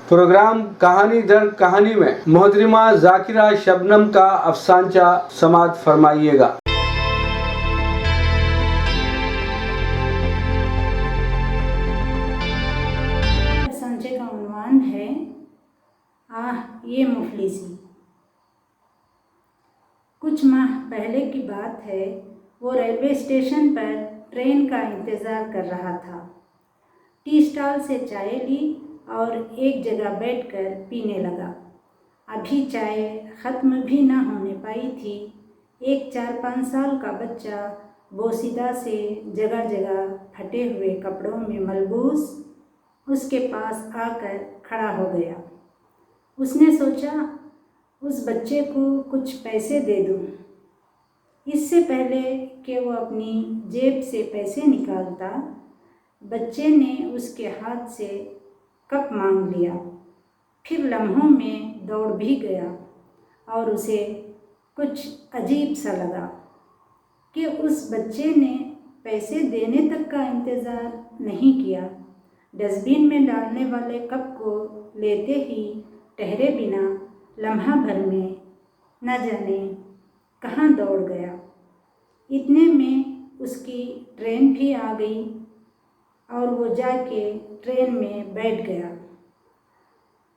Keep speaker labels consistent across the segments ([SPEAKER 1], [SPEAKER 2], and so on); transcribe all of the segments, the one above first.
[SPEAKER 1] Programme कहानी दर कहानी में मोहतरमा जाकिरा शबनम का अफसानचा समात फरमाइएगा।
[SPEAKER 2] अफसानचे का उन्वान है आह ये मुफलिसी। कुछ माह पहले की बात है। वो रेलवे स्टेशन पर ट्रेन का इंतज़ार कर रहा था। टी स्टॉल से चाय ली और एक जगह बैठकर पीने लगा। अभी चाय ख़त्म भी ना होने पाई थी। एक 4-5 साल का बच्चा बोसीदा से जगह जगह फटे हुए कपड़ों में मलबूस उसके पास आकर खड़ा हो गया। उसने सोचा उस बच्चे को कुछ पैसे दे दूं। इससे पहले कि वो अपनी जेब से पैसे निकालता, बच्चे ने उसके हाथ से कप मांग लिया। फिर लम्हों में दौड़ भी गया और उसे कुछ अजीब सा लगा कि उस बच्चे ने पैसे देने तक का इंतज़ार नहीं किया। डस्टबिन में डालने वाले कप को लेते ही ठहरे बिना लम्हा भर में न जाने कहाँ दौड़ गया। इतने में उसकी ट्रेन भी आ गई और वो जाके ट्रेन में बैठ गया।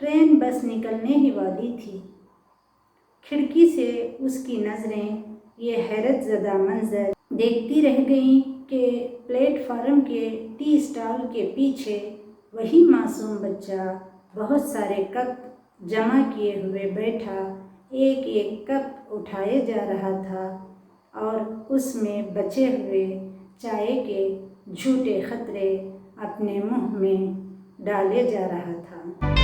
[SPEAKER 2] ट्रेन बस निकलने ही वाली थी। खिड़की से उसकी नज़रें ये हैरत ज़दा मंज़र देखती रह गईं कि प्लेटफार्म के टी स्टॉल के पीछे वही मासूम बच्चा बहुत सारे कप जमा किए हुए बैठा एक एक कप उठाए जा रहा था और उसमें बचे हुए चाय के झूठे खतरे अपने मुंह में डाले जा रहा था।